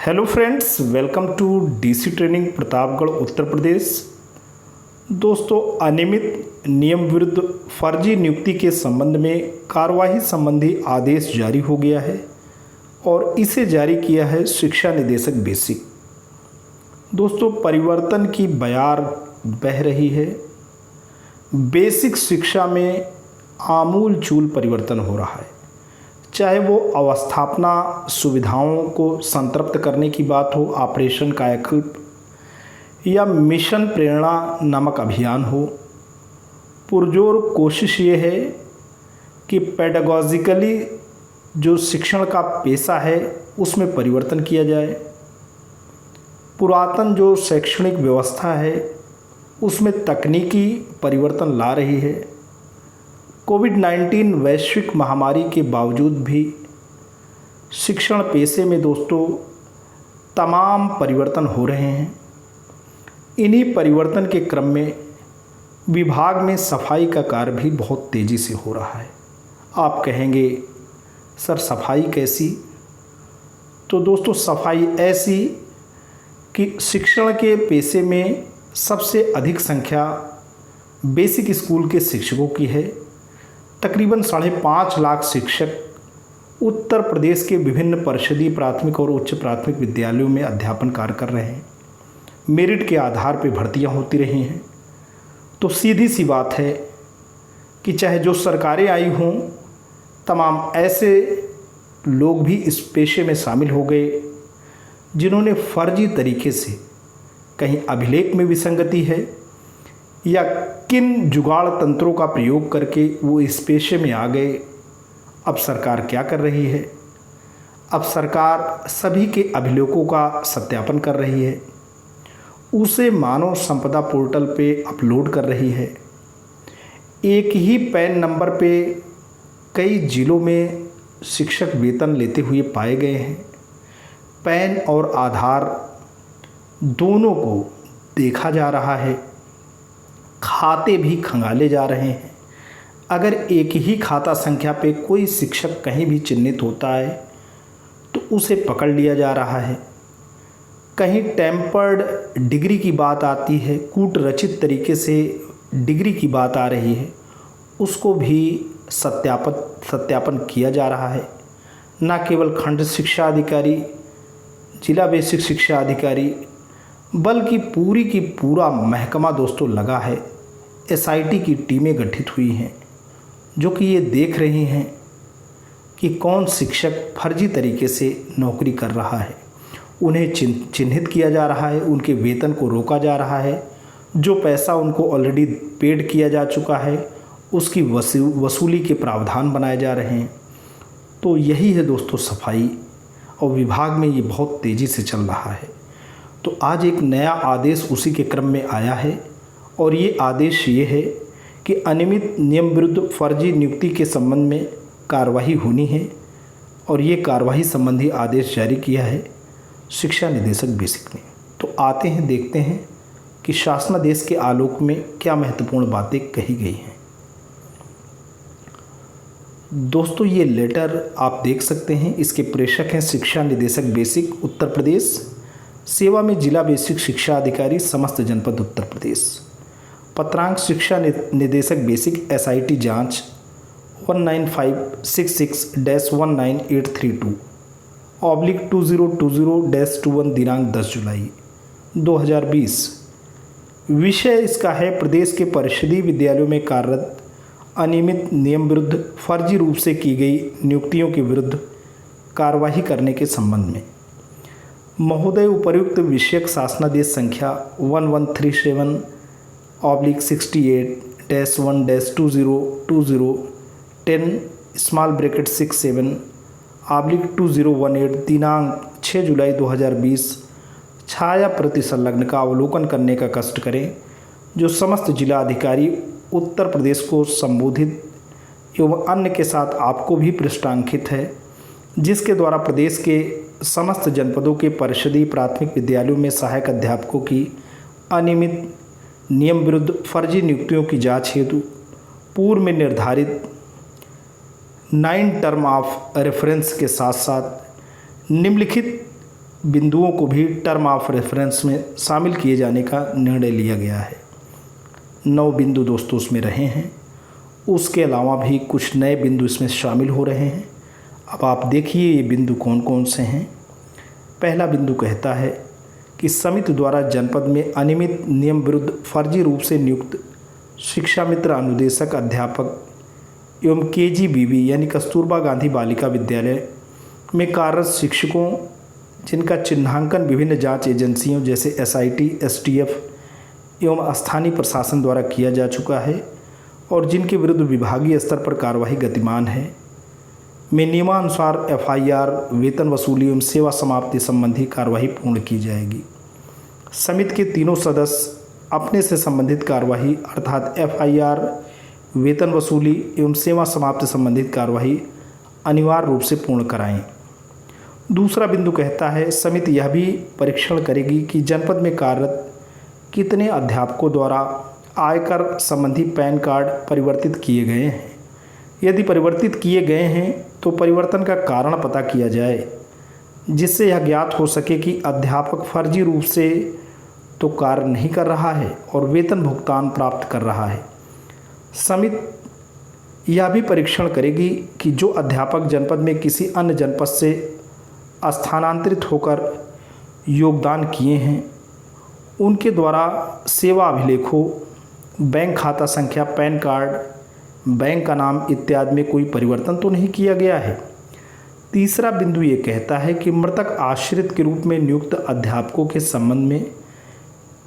Hello friends, welcome to DC training Pratapgarh Uttar Pradesh. दोस्तों, अनियमित नियम विरुद्ध फर्जी नियुक्ति के संबंध में कार्यवाही संबंधी आदेश जारी हो गया है और इसे जारी किया है शिक्षा निदेशक बेसिक। दोस्तों, परिवर्तन की बयार बह रही है। बेसिक शिक्षा में आमूल चूल परिवर्तन हो रहा है, चाहे वो अवस्थापना सुविधाओं को संतृप्त करने की बात हो, ऑपरेशन कायाकल्प, या मिशन प्रेरणा नामक अभियान हो। पुरजोर कोशिश ये है कि पेडागॉजिकली जो शिक्षण का पेशा है उसमें परिवर्तन किया जाए। पुरातन जो शैक्षणिक व्यवस्था है उसमें तकनीकी परिवर्तन ला रही है। कोविड-19 वैश्विक महामारी के बावजूद भी शिक्षण पेशे में दोस्तों तमाम परिवर्तन हो रहे हैं। इन्हीं परिवर्तन के क्रम में विभाग में सफाई का कार्य भी बहुत तेज़ी से हो रहा है। आप कहेंगे सर सफाई कैसी? तो दोस्तों, सफाई ऐसी कि शिक्षण के पेशे में सबसे अधिक संख्या बेसिक स्कूल के शिक्षकों की है। तकरीबन 5.5 लाख शिक्षक उत्तर प्रदेश के विभिन्न परिषदीय प्राथमिक और उच्च प्राथमिक विद्यालयों में अध्यापन कार्य कर रहे हैं। मेरिट के आधार पर भर्तियां होती रही हैं। तो सीधी सी बात है कि चाहे जो सरकारें आई हों, तमाम ऐसे लोग भी इस पेशे में शामिल हो गए जिन्होंने फर्जी तरीके से, कहीं अभिलेख में विसंगति है या किन जुगाड़ तंत्रों का प्रयोग करके वो इस पेशे में आ गए। अब सरकार क्या कर रही है? अब सरकार सभी के अभिलेखों का सत्यापन कर रही है, उसे मानव संपदा पोर्टल पे अपलोड कर रही है। एक ही पैन नंबर पे कई जिलों में शिक्षक वेतन लेते हुए पाए गए हैं। पैन और आधार दोनों को देखा जा रहा है, खाते भी खंगाले जा रहे हैं। अगर एक ही खाता संख्या पे कोई शिक्षक कहीं भी चिन्हित होता है तो उसे पकड़ लिया जा रहा है। कहीं टेम्पर्ड डिग्री की बात आती है, कूट रचित तरीके से डिग्री की बात आ रही है, उसको भी सत्यापन किया जा रहा है। न केवल खंड शिक्षा अधिकारी, जिला बेसिक शिक्षा अधिकारी, बल्कि पूरी की पूरा महकमा दोस्तों लगा है। एसआईटी की टीमें गठित हुई हैं जो कि ये देख रही हैं कि कौन शिक्षक फर्जी तरीके से नौकरी कर रहा है। उन्हें चिन्हित किया जा रहा है, उनके वेतन को रोका जा रहा है। जो पैसा उनको ऑलरेडी पेड किया जा चुका है उसकी वसूली के प्रावधान बनाए जा रहे हैं। तो यही है दोस्तों सफाई, और विभाग में ये बहुत तेज़ी से चल रहा है। तो आज एक नया आदेश उसी के क्रम में आया है और ये आदेश ये है कि अनियमित नियम विरुद्ध फर्जी नियुक्ति के संबंध में कार्रवाई होनी है, और ये कार्रवाई संबंधी आदेश जारी किया है शिक्षा निदेशक बेसिक ने। तो आते हैं, देखते हैं कि शासनादेश के आलोक में क्या महत्वपूर्ण बातें कही गई हैं। दोस्तों, ये लेटर आप देख सकते हैं, इसके प्रेषक हैं शिक्षा निदेशक बेसिक उत्तर प्रदेश, सेवा में जिला बेसिक शिक्षा अधिकारी समस्त जनपद उत्तर प्रदेश। पत्रांक शिक्षा निदेशक बेसिक एसआईटी जांच 19566-19832/2020-21 दिनांक 10 जुलाई 2020। विषय इसका है प्रदेश के परिषदीय विद्यालयों में कार्यरत अनियमित नियम विरुद्ध फर्जी रूप से की गई नियुक्तियों के विरुद्ध कार्यवाही करने के संबंध में। महोदय, उपर्युक्त विषयक शासनादेश संख्या 1137/2020-10/67/2018 दिनांक 6 जुलाई 2020 छाया प्रति संलग्न का अवलोकन करने का कष्ट करें, जो समस्त जिला अधिकारी उत्तर प्रदेश को संबोधित एवं अन्य के साथ आपको भी पृष्ठांकित है, जिसके द्वारा प्रदेश के समस्त जनपदों के परिषदीय प्राथमिक विद्यालयों में सहायक अध्यापकों की अनियमित नियम विरुद्ध फर्जी नियुक्तियों की जांच हेतु पूर्व में निर्धारित 9 टर्म ऑफ रेफरेंस के साथ साथ निम्नलिखित बिंदुओं को भी टर्म ऑफ रेफरेंस में शामिल किए जाने का निर्णय लिया गया है। 9 बिंदु दोस्तों उसमें रहे हैं। उसके अलावा भी कुछ नए बिंदु इसमें शामिल हो रहे हैं। अब आप देखिए ये बिंदु कौन कौन से हैं। पहला बिंदु कहता है कि समिति द्वारा जनपद में अनियमित नियम विरुद्ध फर्जी रूप से नियुक्त शिक्षा मित्र अनुदेशक अध्यापक एवं KGBV यानी कस्तूरबा गांधी बालिका विद्यालय में कार्यरत शिक्षकों जिनका चिन्हांकन विभिन्न जांच एजेंसियों जैसे SIT, STF एवं स्थानीय प्रशासन द्वारा किया जा चुका है और जिनके विरुद्ध विभागीय स्तर पर कार्रवाई गतिमान है, में नियमानुसार FIR, वेतन वसूली एवं सेवा समाप्ति संबंधी कार्रवाई पूर्ण की जाएगी। समिति के तीनों सदस्य अपने से संबंधित कार्रवाई अर्थात FIR, वेतन वसूली एवं सेवा समाप्ति संबंधित कार्रवाई अनिवार्य रूप से पूर्ण कराएं। दूसरा बिंदु कहता है समिति यह भी परीक्षण करेगी कि जनपद में कार्यरत कितने अध्यापकों द्वारा आयकर संबंधी पैन कार्ड परिवर्तित किए गए हैं। यदि परिवर्तित किए गए हैं तो परिवर्तन का कारण पता किया जाए, जिससे यह ज्ञात हो सके कि अध्यापक फर्जी रूप से तो कार्य नहीं कर रहा है और वेतन भुगतान प्राप्त कर रहा है। समिति यह भी परीक्षण करेगी कि जो अध्यापक जनपद में किसी अन्य जनपद से स्थानांतरित होकर योगदान किए हैं, उनके द्वारा सेवा अभिलेखों, बैंक खाता संख्या, पैन कार्ड, बैंक का नाम इत्यादि में कोई परिवर्तन तो नहीं किया गया है। तीसरा बिंदु ये कहता है कि मृतक आश्रित के रूप में नियुक्त अध्यापकों के संबंध में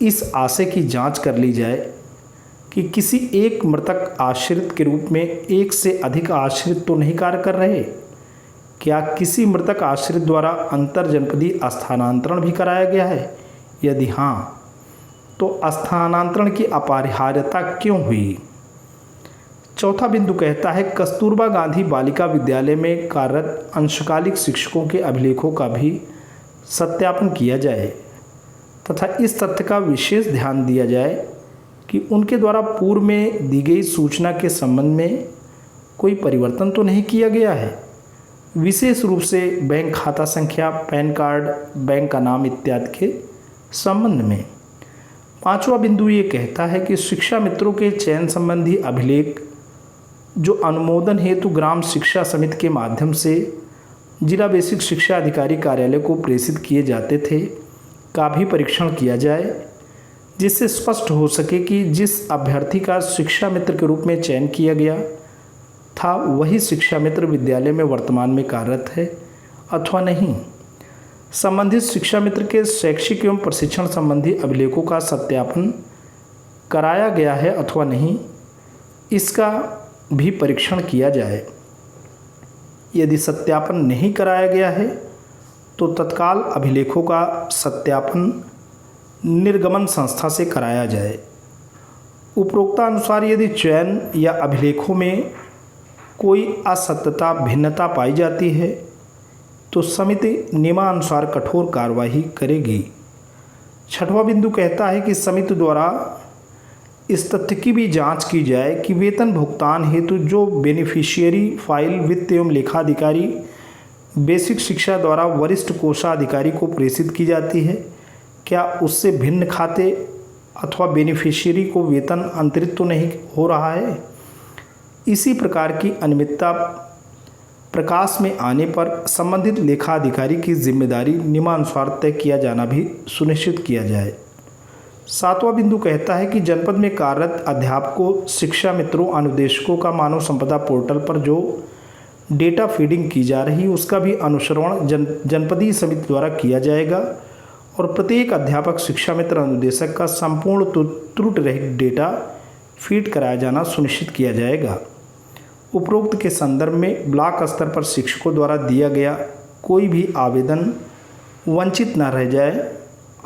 इस आशय की जांच कर ली जाए कि किसी एक मृतक आश्रित के रूप में एक से अधिक आश्रित तो नहीं कार्य कर रहे। क्या किसी मृतक आश्रित द्वारा अंतर जनपदीय स्थानांतरण भी कराया गया है? यदि हाँ, तो स्थानांतरण की अपरिहार्यता क्यों हुई? चौथा बिंदु कहता है कस्तूरबा गांधी बालिका विद्यालय में कार्यरत अंशकालिक शिक्षकों के अभिलेखों का भी सत्यापन किया जाए तथा इस तथ्य का विशेष ध्यान दिया जाए कि उनके द्वारा पूर्व में दी गई सूचना के संबंध में कोई परिवर्तन तो नहीं किया गया है, विशेष रूप से बैंक खाता संख्या, पैन कार्ड, बैंक का नाम इत्यादि के संबंध में। पांचवा बिंदु ये कहता है कि शिक्षा मित्रों के चयन संबंधी अभिलेख जो अनुमोदन हेतु ग्राम शिक्षा समिति के माध्यम से जिला बेसिक शिक्षा अधिकारी कार्यालय को प्रेषित किए जाते थे का भी परीक्षण किया जाए, जिससे स्पष्ट हो सके कि जिस अभ्यर्थी का शिक्षा मित्र के रूप में चयन किया गया था वही शिक्षा मित्र विद्यालय में वर्तमान में कार्यरत है अथवा नहीं। संबंधित शिक्षा मित्र के शैक्षिक एवं प्रशिक्षण संबंधी अभिलेखों का सत्यापन कराया गया है अथवा नहीं, इसका भी परीक्षण किया जाए। यदि सत्यापन नहीं कराया गया है तो तत्काल अभिलेखों का सत्यापन निर्गमन संस्था से कराया जाए। उपरोक्तानुसार यदि चयन या अभिलेखों में कोई असत्यता, भिन्नता पाई जाती है तो समिति नियमानुसार कठोर कार्रवाई करेगी। छठवां बिंदु कहता है कि समिति द्वारा इस तथ्य की भी जांच की जाए कि वेतन भुगतान हेतु जो बेनिफिशियरी फाइल वित्त एवं लेखाधिकारी बेसिक शिक्षा द्वारा वरिष्ठ कोषाधिकारी को प्रेषित की जाती है, क्या उससे भिन्न खाते अथवा बेनिफिशियरी को वेतन अंतरित तो नहीं हो रहा है। इसी प्रकार की अनियमितता प्रकाश में आने पर संबंधित लेखाधिकारी की जिम्मेदारी नियमानुसार तय किया जाना भी सुनिश्चित किया जाए। सातवां बिंदु कहता है कि जनपद में कार्यरत अध्यापकों, शिक्षा मित्रों, अनुदेशकों का मानव संपदा पोर्टल पर जो डेटा फीडिंग की जा रही उसका भी अनुश्रवण जनपदीय समिति द्वारा किया जाएगा और प्रत्येक अध्यापक, शिक्षा मित्र, अनुदेशक का संपूर्ण त्रुटि रहित डेटा फीड कराया जाना सुनिश्चित किया जाएगा। उपरोक्त के संदर्भ में ब्लॉक स्तर पर शिक्षकों द्वारा दिया गया कोई भी आवेदन वंचित न रह जाए,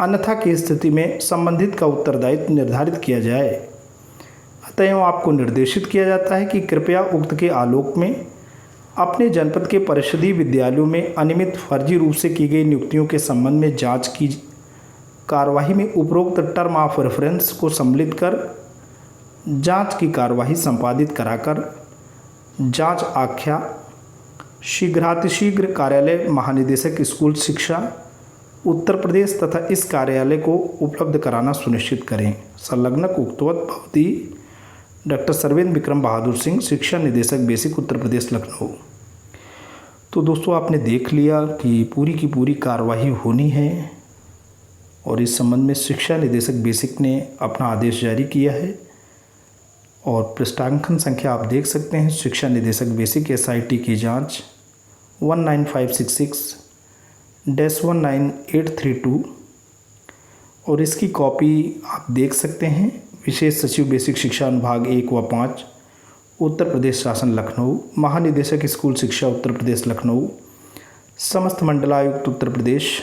अन्यथा की स्थिति में संबंधित का उत्तरदायित्व निर्धारित किया जाए। अतएव आपको निर्देशित किया जाता है कि कृपया उक्त के आलोक में अपने जनपद के परिषदीय विद्यालयों में अनियमित फर्जी रूप से की गई नियुक्तियों के संबंध में जांच की कार्यवाही में उपरोक्त टर्म ऑफ रेफरेंस को सम्मिलित कर जांच की कार्यवाही संपादित कराकर जांच आख्या शीघ्रातिशीघ्र कार्यालय महानिदेशक स्कूल शिक्षा उत्तर प्रदेश तथा इस कार्यालय को उपलब्ध कराना सुनिश्चित करें। संलग्नक उक्तवत भवती डॉक्टर सर्वेंद्र विक्रम बहादुर सिंह, शिक्षा निदेशक बेसिक उत्तर प्रदेश लखनऊ। तो दोस्तों आपने देख लिया कि पूरी की पूरी कार्रवाई होनी है और इस संबंध में शिक्षा निदेशक बेसिक ने अपना आदेश जारी किया है और पृष्ठांकन संख्या आप देख सकते हैं। शिक्षा निदेशक बेसिक SIT की जांच 19566-19832 और इसकी कॉपी आप देख सकते हैं। विशेष सचिव बेसिक शिक्षा अनुभाग 1 व 5 उत्तर प्रदेश शासन लखनऊ, महानिदेशक स्कूल शिक्षा उत्तर प्रदेश लखनऊ, समस्त मंडलायुक्त उत्तर प्रदेश,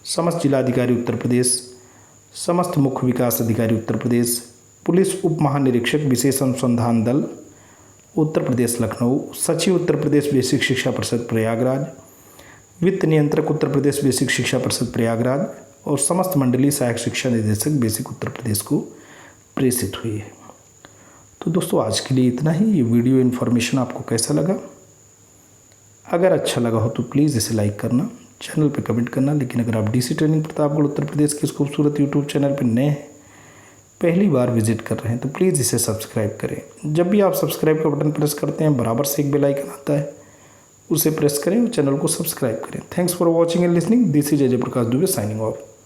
समस्त जिलाधिकारी उत्तर प्रदेश, समस्त मुख्य विकास अधिकारी उत्तर प्रदेश, पुलिस उप महानिरीक्षक विशेष अनुसंधान दल उत्तर प्रदेश लखनऊ, सचिव उत्तर प्रदेश बेसिक शिक्षा परिषद प्रयागराज, वित्त नियंत्रक उत्तर प्रदेश बेसिक शिक्षा परिषद प्रयागराज और समस्त मंडलीय सहायक शिक्षा निदेशक बेसिक उत्तर प्रदेश को प्रेषित हुई है। तो दोस्तों आज के लिए इतना ही। ये वीडियो इन्फॉर्मेशन आपको कैसा लगा? अगर अच्छा लगा हो तो प्लीज़ इसे लाइक करना, चैनल पे कमेंट करना। लेकिन अगर आप DC ट्रेनिंग प्रतापगढ़ उत्तर प्रदेश के इस खूबसूरत यूट्यूब चैनल पर नए हैं, पहली बार विजिट कर रहे हैं, तो प्लीज़ इसे सब्सक्राइब करें। जब भी आप सब्सक्राइब का बटन प्रेस करते हैं बराबर से एक बेल आइकन आता है, उसे प्रेस करें और चैनल को सब्सक्राइब करें। Thanks for watching and listening. This is Ajay Prakash Dubey signing off.